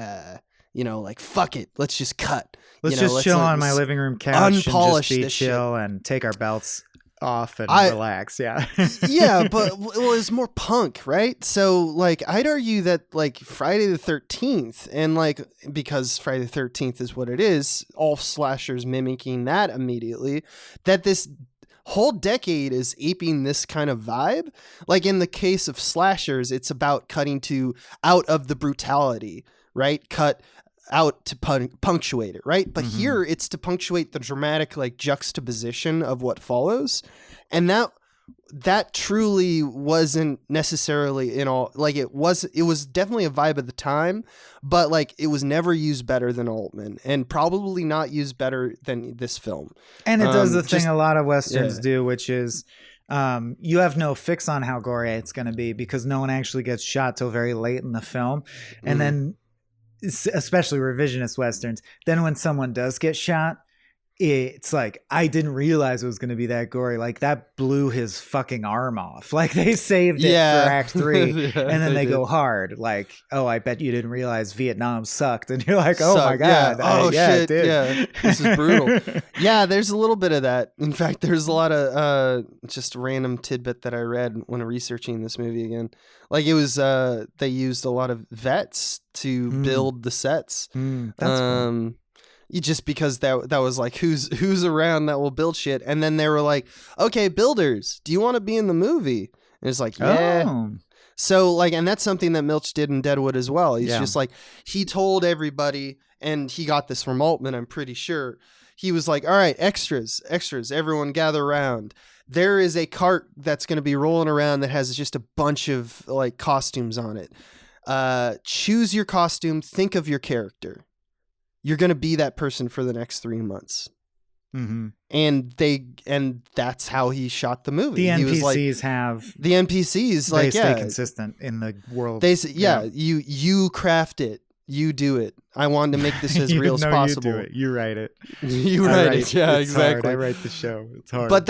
you know, like fuck it, let's just cut. Let's just chill on my living room couch unpolish and just be chill and take our belts off and relax. Yeah. Yeah, but it was more punk, right? So like I'd argue that like Friday the 13th, and like because Friday the 13th is what it is, all slashers mimicking that immediately, that this whole decade is aping this kind of vibe. Like in the case of slashers, it's about cutting out of the brutality, right? Cut out to punctuate it, right? But here it's to punctuate the dramatic like juxtaposition of what follows, and that truly wasn't necessarily in all, like it was definitely a vibe of the time, but like it was never used better than Altman, and probably not used better than this film. And it does the thing a lot of Westerns do, which is you have no fix on how gory it's going to be because no one actually gets shot till very late in the film. And then especially revisionist Westerns, then when someone does get shot, it's like, I didn't realize it was going to be that gory. Like that blew his fucking arm off. Like they saved it for Act 3 and then they go hard. Like, oh, I bet you didn't realize Vietnam sucked. And you're like, oh my God. Oh shit. It did. Yeah. This is brutal. Yeah. There's a little bit of that. In fact, there's a lot of just random tidbit that I read when researching this movie again. Like it was, they used a lot of vets to build the sets. That's cool. Just because that was like who's around that will build shit, and then they were like, okay, builders, do you want to be in the movie? And it's like, yeah. So like, and that's something that Milch did in Deadwood as well. He's just like, he told everybody, and he got this from Altman, I'm pretty sure. He was like, all right, extras, everyone gather around. There is a cart that's going to be rolling around that has just a bunch of like costumes on it. Choose your costume, think of your character. You're going to be that person for the next 3 months. And that's how he shot the movie. The NPCs like, stay consistent in the world. You craft it. You do it. I wanted to make this as real as possible. You do it. You write it. You write it. Yeah, it's exactly. Hard. I write the show. It's hard. But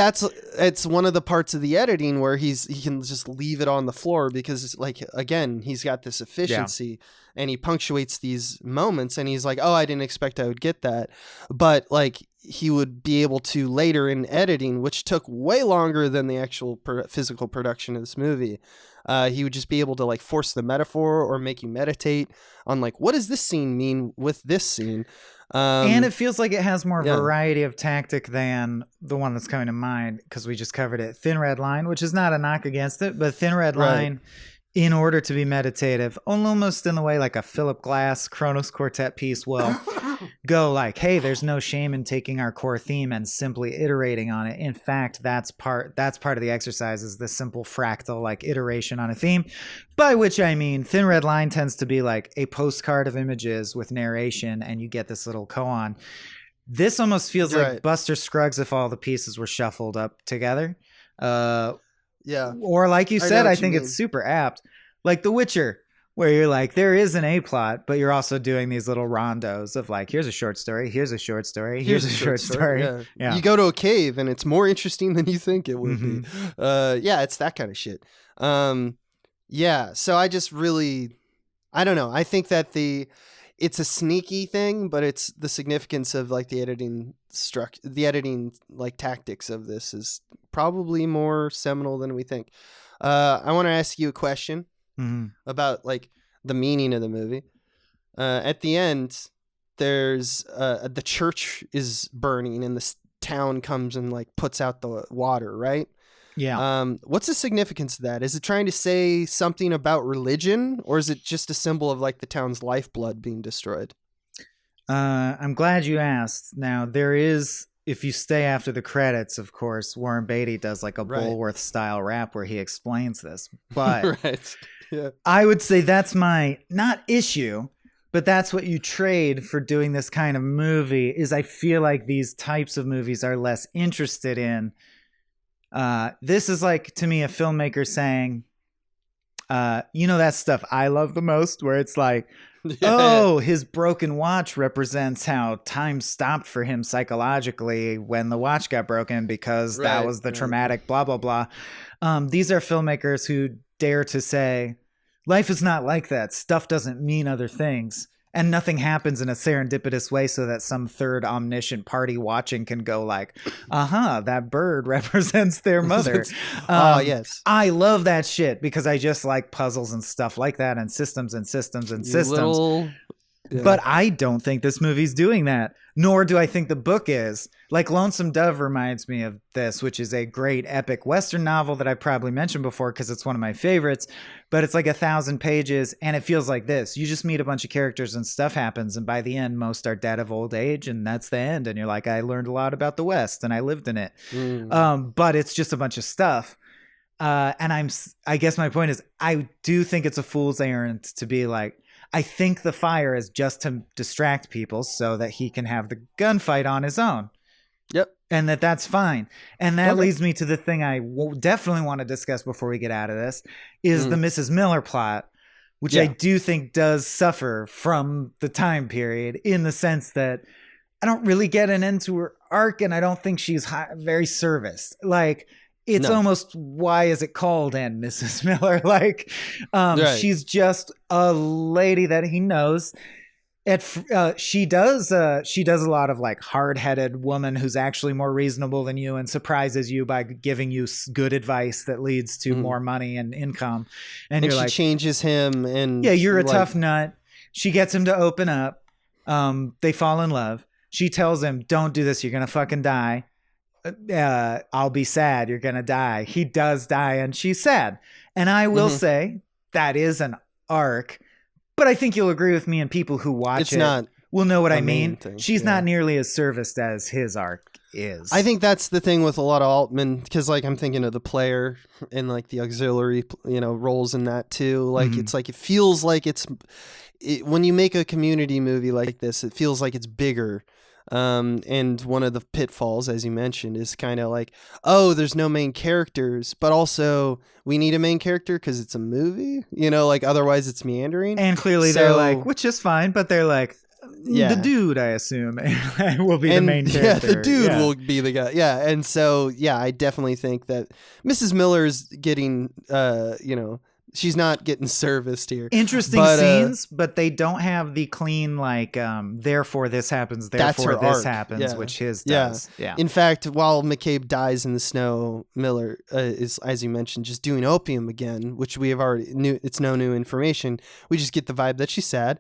it's one of the parts of the editing where he can just leave it on the floor because it's like, again, he's got this efficiency and he punctuates these moments and he's like, oh, I didn't expect I would get that. But like he would be able to later in editing, which took way longer than the actual physical production of this movie. He would just be able to like force the metaphor or make you meditate on like, what does this scene mean with this scene? And it feels like it has more variety of tactic than the one that's coming to mind because we just covered it. Thin Red Line, which is not a knock against it, but Thin Red Line, in order to be meditative, almost in the way like a Philip Glass Kronos Quartet piece will go like, hey, there's no shame in taking our core theme and simply iterating on it. In fact, that's part of the exercise is the simple fractal like iteration on a theme, by which I mean Thin Red Line tends to be like a postcard of images with narration and you get this little koan. This almost feels like Right. Buster Scruggs if all the pieces were shuffled up together. Yeah. Or like you I know said, what I you think mean. it's super apt. Like The Witcher, where you're like, there is an A plot, but you're also doing these little rondos of like, here's a short story, here's a short story, here's a short story. Yeah. Yeah. You go to a cave and it's more interesting than you think it would be. Yeah, it's that kind of shit. Yeah. So I just really, I don't know. I think that it's a sneaky thing, but it's the significance of like the editing like tactics of this is probably more seminal than we think. I want to ask you a question about like the meaning of the movie. At the end, there's the church is burning and the town comes and like puts out the water, right? Yeah. What's the significance of that? Is it trying to say something about religion, or is it just a symbol of like the town's lifeblood being destroyed? I'm glad you asked. Now, there is, if you stay after the credits, of course, Warren Beatty does like a Right. Bulworth style rap where he explains this. But Right. Yeah. I would say that's my, not issue, but that's what you trade for doing this kind of movie is I feel like these types of movies are less interested in. This is like, to me, a filmmaker saying, that stuff I love the most, where it's like, his broken watch represents how time stopped for him psychologically when the watch got broken because that was the traumatic blah, blah, blah. These are filmmakers who dare to say, life is not like that. Stuff doesn't mean other things. And nothing happens in a serendipitous way so that some third omniscient party watching can go like, that bird represents their mother. Yes. I love that shit because I just like puzzles and stuff like that and systems and systems and systems. But I don't think this movie's doing that, nor do I think the book is. Like Lonesome Dove reminds me of this, which is a great epic Western novel that I probably mentioned before because it's one of my favorites, but it's like 1,000 pages and it feels like this. You just meet a bunch of characters and stuff happens, and by the end, most are dead of old age, and that's the end. And you're like, I learned a lot about the West and I lived in it. But it's just a bunch of stuff. And I guess my point is, I do think it's a fool's errand to be like, I think the fire is just to distract people so that he can have the gunfight on his own. Yep. And that's fine. And that leads me to the thing I definitely want to discuss before we get out of this is the Mrs. Miller plot, which I do think does suffer from the time period in the sense that I don't really get an end to her arc, and I don't think she's very serviced. Like, it's almost, why is it called and Mrs. Miller? Like, she's just a lady that he knows. She does a lot of like hard-headed woman who's actually more reasonable than you and surprises you by giving you good advice that leads to more money and income. And you're she like, changes him, and you're a tough nut. She gets him to open up. They fall in love. She tells him, don't do this. You're going to fucking die. I'll be sad. You're going to die. He does die, and she's sad. And I will say that is an arc, but I think you'll agree with me, and people who watch will know what I mean. She's not nearly as serviced as his arc is. I think that's the thing with a lot of Altman, because like I'm thinking of the player and like the auxiliary, roles in that too. Like it's like, it feels like when you make a community movie like this, it feels like it's bigger. And one of the pitfalls, as you mentioned, is kind of like, there's no main characters, but also we need a main character because it's a movie, like otherwise it's meandering. And clearly they're like, which is fine, but they're like, the dude, I assume, will be the main character. Yeah, the dude will be the guy. Yeah. And so, I definitely think that Mrs. Miller's getting, she's not getting serviced here. Interesting scenes, but they don't have the clean, like, therefore this happens, therefore this happens, which his does. Yeah. In fact, while McCabe dies in the snow, Miller is, as you mentioned, just doing opium again, which we have already knew. It's no new information. We just get the vibe that she's sad.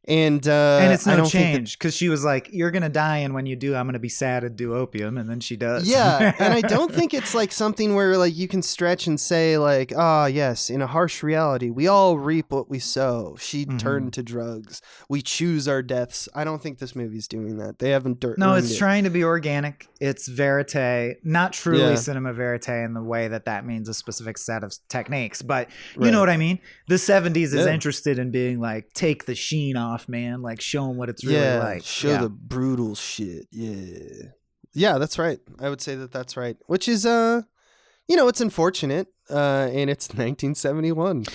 And it's no change because she was like, you're going to die. And when you do, I'm going to be sad and do opium. And then she does. Yeah. And I don't think it's like something where like you can stretch and say like, yes, in a harsh reality, we all reap what we sow. She turned to drugs. We choose our deaths. I don't think this movie's doing that. They haven't. No, it's trying to be organic. It's verite, not truly cinema verite in the way that means a specific set of techniques. But you know what I mean? The 70s is interested in being like, take the sheen off off, man. Like, show them what it's really like. Show the brutal shit. Yeah, that's right. I would say that that's right. Which is, it's unfortunate. And it's 1971.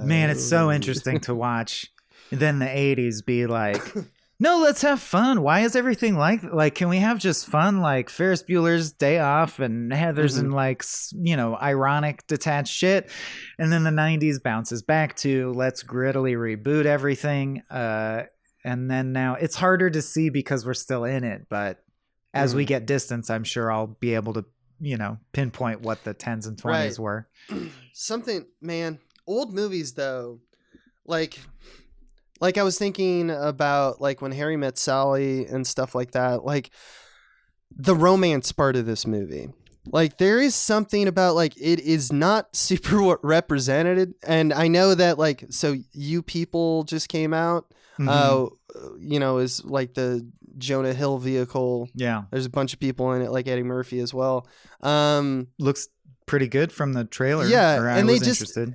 Man, it's so interesting to watch. Then the 80s be like, no, let's have fun. Why is everything like, can we have just fun? Like Ferris Bueller's Day Off and Heather's and like, ironic detached shit. And then the 90s bounces back to let's grittily reboot everything. And then now it's harder to see because we're still in it. But as we get distance, I'm sure I'll be able to, pinpoint what the 10s and 20s were. Something, man, old movies though, like I was thinking about like When Harry Met Sally and stuff like that, like the romance part of this movie. Like there is something about like it is not super represented. And I know that like, so You People just came out, is like the Jonah Hill vehicle. Yeah. There's a bunch of people in it, like Eddie Murphy as well. Looks pretty good from the trailer. Yeah. And they just interested.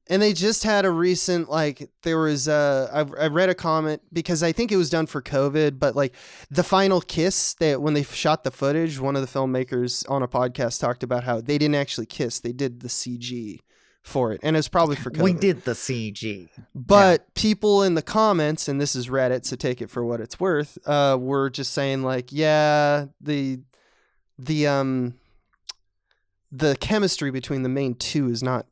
And they just had a recent, like, there was, I read a comment because I think it was done for COVID, but like the final kiss, when they shot the footage, one of the filmmakers on a podcast talked about how they didn't actually kiss. They did the CG for it. And it was probably for COVID. We did the CG. But people in the comments, and this is Reddit, so take it for what it's worth, were just saying like, yeah, the chemistry between the main two is not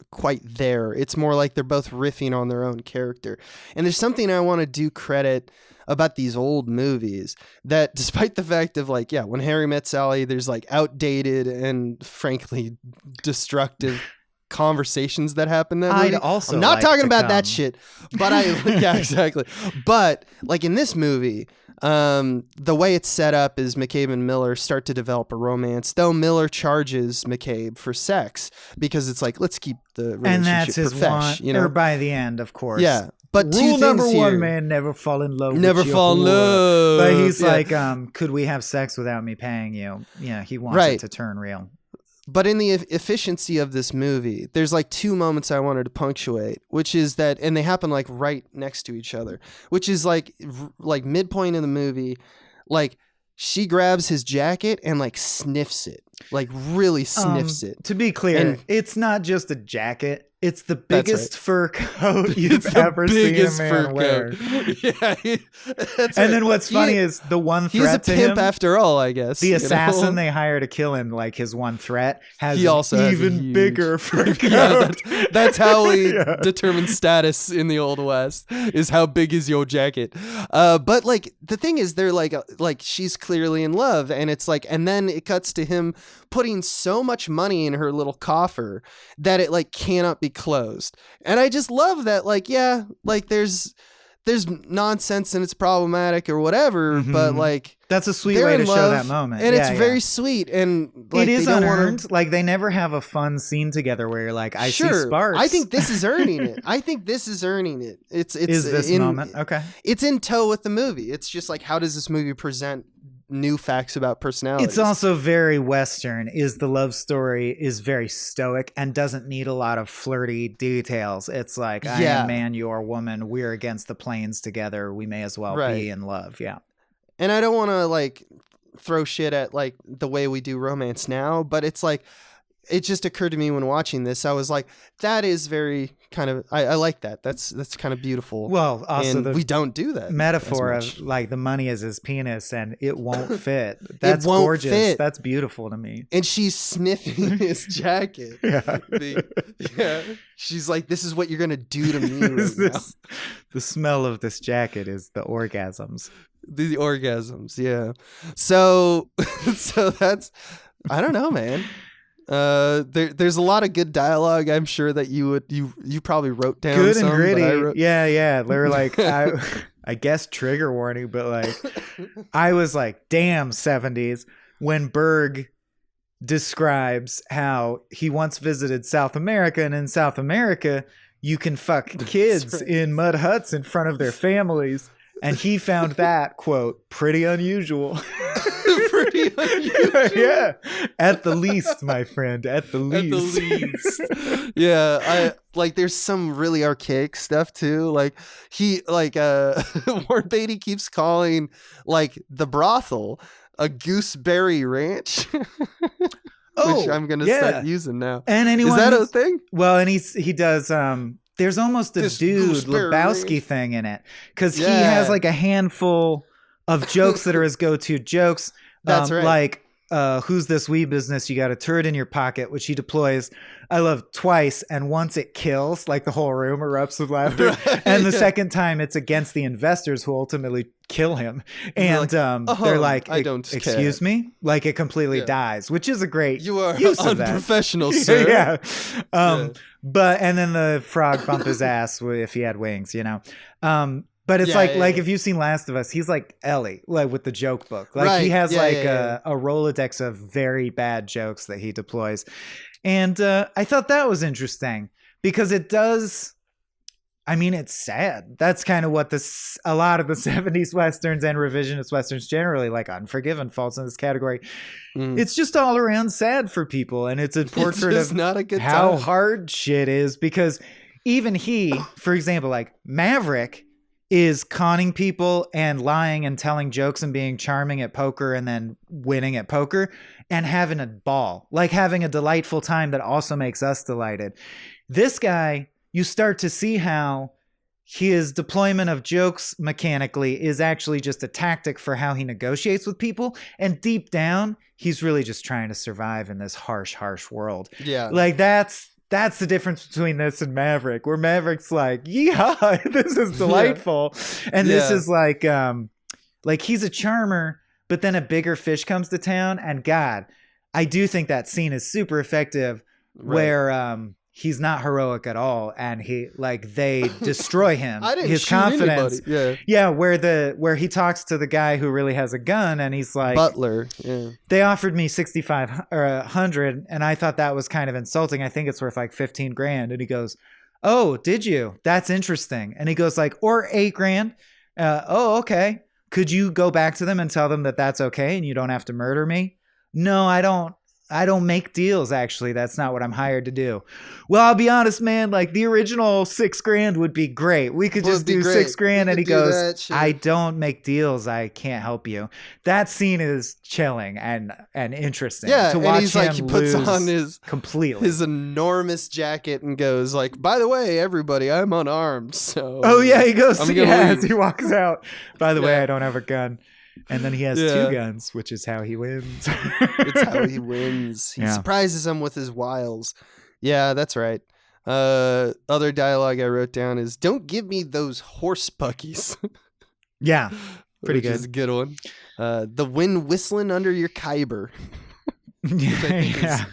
quite there. It's more like they're both riffing on their own character. And there's something I want to do credit about these old movies that despite the fact of like, When Harry Met Sally, there's like outdated and frankly destructive conversations that happen in that movie. I'm not talking about that shit, but exactly. But like in this movie, the way it's set up is McCabe and Miller start to develop a romance, though Miller charges McCabe for sex because it's like, let's keep the relationship and that's his profesh, want, or by the end, of course. Yeah. But rule number here. one, man, never fall in love. Never fall in love. But he's like, could we have sex without me paying you? Yeah, he wants it to turn real. But in the efficiency of this movie, there's like two moments I wanted to punctuate, which is that, and they happen like right next to each other, which is like midpoint in the movie, like she grabs his jacket and like sniffs it, like really sniffs it. To be clear, it's not just a jacket. It's the biggest fur coat you've ever seen a man wear. Yeah, and then what's funny is the one threat to him. He's a pimp after all, I guess. The assassin they hire to kill him, like his one threat, has even bigger fur coat. Yeah, that's how we determine status in the Old West, is how big is your jacket. But like the thing is, they're like she's clearly in love, and it's like, and then it cuts to him putting so much money in her little coffer that it like cannot be closed. And I just love that, like, there's nonsense and it's problematic or whatever, but like that's a sweet way to show that moment, and it's very sweet, and like, it is unearned. Like they never have a fun scene together where you're like, I see sparks. I think this is earning it. It's is this moment okay? It's in tow with the movie. It's just like, how does this movie present new facts about personality? It's also very Western. Is the love story is very stoic and doesn't need a lot of flirty details. It's like, I am man, you are woman. We're against the planes together. We may as well be in love. Yeah. And I don't want to like throw shit at like the way we do romance now, but it's like, it just occurred to me when watching this. I was like, that is very kind of, I like that. That's kind of beautiful. Well, also we don't do that. Metaphor of like the money is his penis and it won't fit. That's gorgeous. Fit. That's beautiful to me. And she's sniffing his jacket. She's like, this is what you're going to do to me right now. The smell of this jacket is the orgasms. The orgasms, yeah. So that's, I don't know, man. There's a lot of good dialogue. I'm sure that you probably wrote down good some, and gritty. Yeah. They're like, I guess trigger warning, but like, I was like, damn 70s when Berg describes how he once visited South America, and in South America you can fuck kids in mud huts in front of their families. And he found that, quote, pretty unusual. Pretty Yeah, at the least, my friend, at the least. At the least. Yeah, I like there's some really archaic stuff too. Like Warren Beatty keeps calling like the brothel a gooseberry ranch. Which I'm gonna start using now. And anyone is that a thing? Well, and he does there's almost a dude Lebowski thing in it, because he has like a handful of jokes that are his go-to jokes. That's right. Like who's this wee business? You got a turd in your pocket, which he deploys, I love, twice, and once it kills, like the whole room erupts with laughter. Right, and the second time it's against the investors who ultimately kill him. And they're like, I don't excuse me? Like it completely dies, which is a great You are use unprofessional, sir. Yeah. But and then the frog bump his ass if he had wings, you know. But it's like if you've seen Last of Us, he's like Ellie, like with the joke book. Like he has a Rolodex of very bad jokes that he deploys. And I thought that was interesting because it does. I mean, it's sad. That's kind of what a lot of the 70s Westerns and revisionist Westerns generally, like Unforgiven, falls in this category. It's just all around sad for people. And it's a portrait of not a good how time. hard shit is, because even he, for example, like Maverick is conning people and lying and telling jokes and being charming at poker and then winning at poker and having a ball, like having a delightful time that also makes us delighted. This guy, you start to see how his deployment of jokes mechanically is actually just a tactic for how he negotiates with people. And deep down, he's really just trying to survive in this harsh, harsh world. Yeah. Like that's the difference between this and Maverick, where Maverick's like, yeah, this is delightful. And this is like he's a charmer, but then a bigger fish comes to town. And God, I do think that scene is super effective where he's not heroic at all. And they destroy him. I didn't his shoot confidence. Anybody. Yeah. Where he talks to the guy who really has a gun and he's like, Butler. Yeah. They offered me 65 or 100 and I thought that was kind of insulting. I think it's worth like 15 grand. And he goes, oh, did you? That's interesting. And he goes like, or 8 grand. Oh, okay. Could you go back to them and tell them that that's okay and you don't have to murder me? No, I don't make deals, actually. That's not what I'm hired to do. Well, I'll be honest, man, like the original 6 grand would be great. We could just do 6 grand. And he goes, I don't make deals. I can't help you. That scene is chilling and interesting. Yeah, to watch and he's him like, he puts on his enormous jacket and goes like, by the way, everybody, I'm unarmed. So he goes, as he walks out. By the way, I don't have a gun. And then he has 2 guns, which is how he wins. It's how he wins. He surprises him with his wiles. Yeah, that's right. Other dialogue I wrote down is, don't give me those horse puckies. Yeah, pretty good. Which is a good one. The wind whistling under your kyber. Yeah.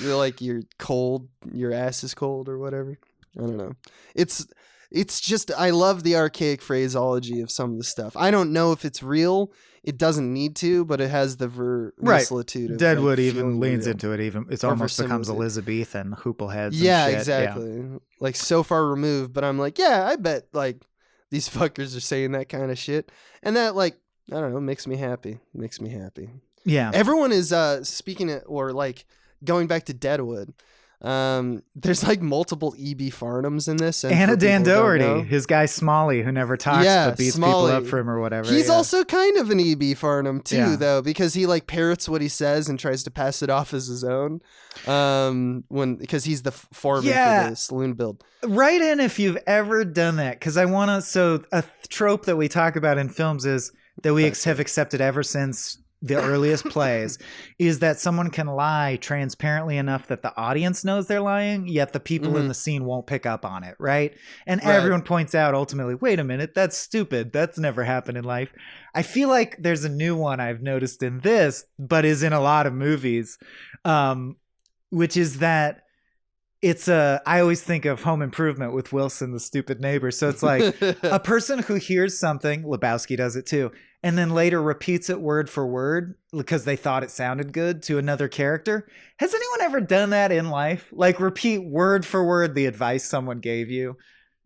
You're like, you're cold, your ass is cold or whatever. I don't know. It's just, I love the archaic phraseology of some of the stuff. I don't know if it's real. It doesn't need to, but it has the versatility. Of Deadwood even leans into it. Even it almost becomes Elizabethan Hoopleheads. Yeah, and shit. Exactly. Yeah. Like so far removed, but I'm like, yeah, I bet like these fuckers are saying that kind of shit, and that like I don't know makes me happy. Yeah. Everyone is speaking of, or like going back to Deadwood. There's like multiple E.B. Farnhams in this, and Anna Dan Doherty, his guy Smalley, who never talks but beats Smalley. people up for him or whatever. He's also kind of an E.B. Farnham too, though, because he like parrots what he says and tries to pass it off as his own. Because he's the foreman for the saloon build. Write in if you've ever done that, because I want to. So a trope that we talk about in films is that we have accepted ever since the earliest plays is that someone can lie transparently enough that the audience knows they're lying, yet the people in the scene won't pick up on it, right? And everyone points out ultimately, wait a minute, that's stupid. That's never happened in life. I feel like there's a new one I've noticed in this, but is in a lot of movies, which is that I always think of Home Improvement with Wilson, the stupid neighbor. So it's like a person who hears something, Lebowski does it too, and then later repeats it word for word because they thought it sounded good to another character. Has anyone ever done that in life? Like repeat word for word the advice someone gave you?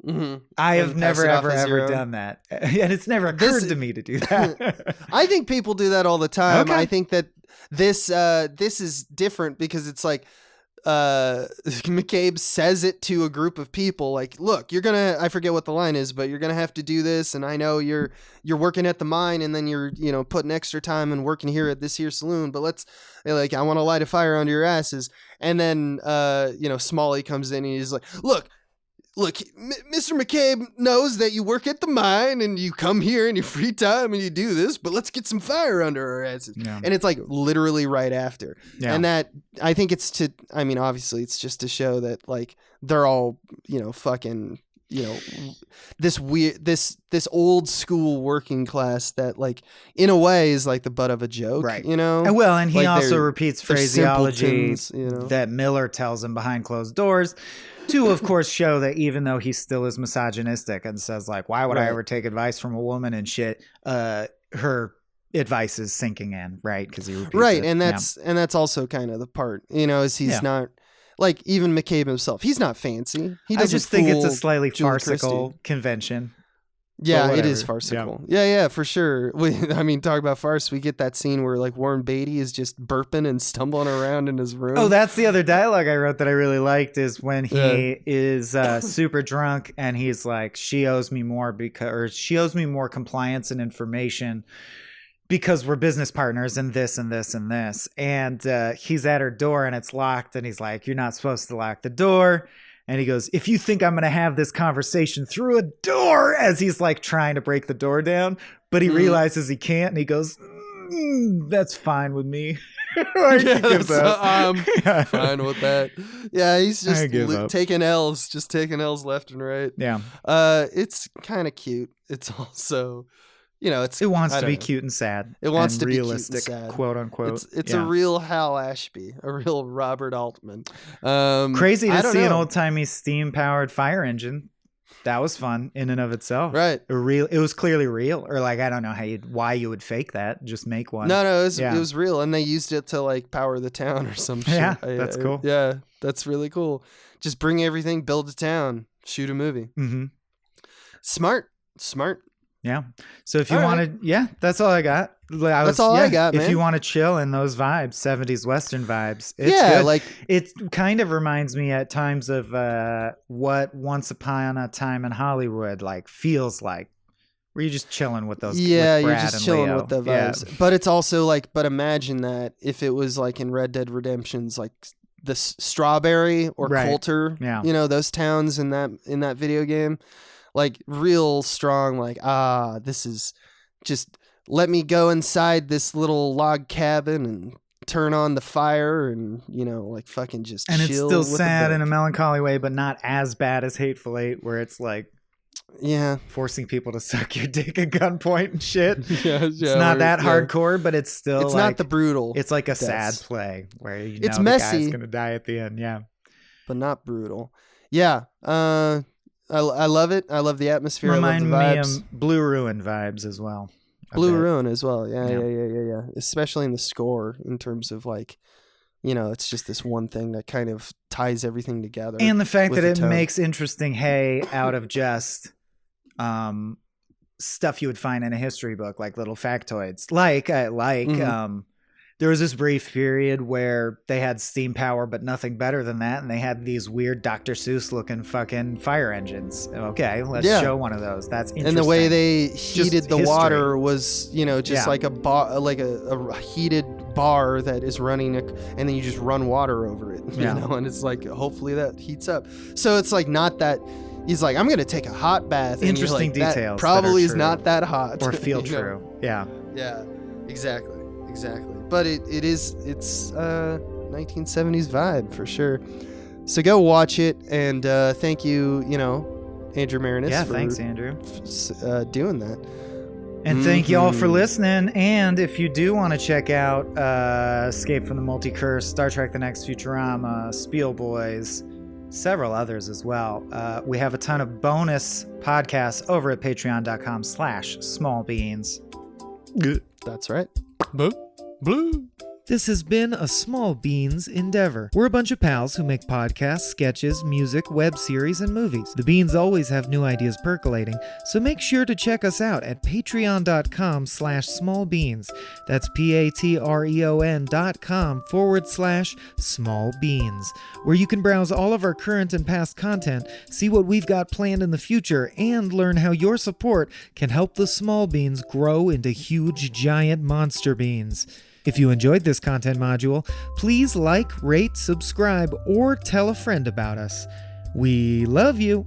Mm-hmm. I have never, ever done that. And it's never occurred to me to do that. I think people do that all the time. Okay. I think that this is different because it's like McCabe says it to a group of people like, look, you're gonna, I forget what the line is, but you're gonna have to do this, and I know you're working at the mine, and then you're, you know, putting extra time and working here at this here saloon, but let's, like, I want to light a fire under your asses. And then you know, Smalley comes in and he's like, look, Mr. McCabe knows that you work at the mine and you come here in your free time and you do this, but let's get some fire under our asses. Yeah. And it's like literally right after. Yeah. And that, I think it's to, I mean, obviously it's just to show that like they're all, you know, fucking, you know, this weird, this old school working class that like in a way is like the butt of a joke, right? You know? And well, and he like also repeats phraseology you know? that Miller tells him behind closed doors to, of course, show that even though he still is misogynistic and says like, why would I ever take advice from a woman and shit? Her advice is sinking in, right? Because he repeats it. And that's also kind of the part, you know, is he's not like even McCabe himself. He's not fancy. He doesn't. I just think it's a slightly Julie farcical Christie. Convention. Yeah, it is farcical. Yeah, for sure. I mean, talk about farce. We get that scene where like Warren Beatty is just burping and stumbling around in his room. Oh, that's the other dialogue I wrote that I really liked is when he is super drunk and he's like, she owes me more compliance and information because we're business partners and this and this and this. And he's at her door and it's locked and he's like, you're not supposed to lock the door. And he goes, if you think I'm going to have this conversation through a door, as he's like trying to break the door down, but he realizes he can't. And he goes, that's fine with me. Fine with that. Yeah, he's just taking L's, left and right. Yeah. It's kind of cute. It's also, you know, it wants to be cute and sad. It wants to realistic, be cute and sad. Quote unquote. It's a real Hal Ashby, a real Robert Altman. Crazy to see an old timey steam powered fire engine. That was fun in and of itself. Right. It was clearly real, or like I don't know why you would fake that. Just make one. No, it was real, and they used it to like power the town or some shit. Yeah, that's cool. Yeah, that's really cool. Just bring everything, build a town, shoot a movie. Mm-hmm. Smart. Yeah. So if you want to, that's all I got. That's all I got, man. If you want to chill in those vibes, 70s Western vibes, it's good. Like it kind of reminds me at times of what Once Upon a Time in Hollywood like feels like. Where you're just chilling with those. Yeah, with Brad you're just and chilling Leo. with the vibes. Yeah. But it's also like, but imagine that if it was like in Red Dead Redemption's like the Strawberry or Coulter, you know, those towns in that video game. Like real strong, like, this is just let me go inside this little log cabin and turn on the fire and, you know, like fucking just and chill. And it's still sad in a melancholy way, but not as bad as Hateful Eight, where it's like, forcing people to suck your dick at gunpoint and shit. It's not that hardcore, but it's still it's like, not the brutal. It's like a sad play where you know it's messy. The guy's gonna die at the end, but not brutal. Yeah. I love it. I love the atmosphere. Remind I love the vibes. Me of Blue Ruin vibes as well. Blue Ruin as well. Yeah. Especially in the score, in terms of like, you know, it's just this one thing that kind of ties everything together. And the fact that it makes interesting hay out of just stuff you would find in a history book, like little factoids. There was this brief period where they had steam power, but nothing better than that. And they had these weird Dr. Seuss looking fucking fire engines. Okay, let's show one of those. That's interesting. And the way they heated the water was, you know, just like a bar, like a heated bar that is running, and then you just run water over it, you know, and it's like, hopefully that heats up. So it's like not that. He's like, I'm going to take a hot bath. Interesting details. That probably is not that hot. Or feel true. Yeah. Yeah, exactly. But it's 1970s vibe for sure. So go watch it, and thank you, you know, Andrew Marinus. Yeah, thanks, Andrew. Doing that. And thank you all for listening. And if you do want to check out Escape from the Multicurse, Star Trek: The Next Futurama, Spiel Boys, several others as well, we have a ton of bonus podcasts over at patreon.com/smallbeans. That's right. Blue. This has been a Small Beans endeavor. We're a bunch of pals who make podcasts, sketches, music, web series, and movies. The beans always have new ideas percolating, so make sure to check us out at patreon.com/smallbeans. That's patreon.com/smallbeans, where you can browse all of our current and past content, see what we've got planned in the future, and learn how your support can help the small beans grow into huge, giant monster beans. If you enjoyed this content module, please like, rate, subscribe, or tell a friend about us. We love you!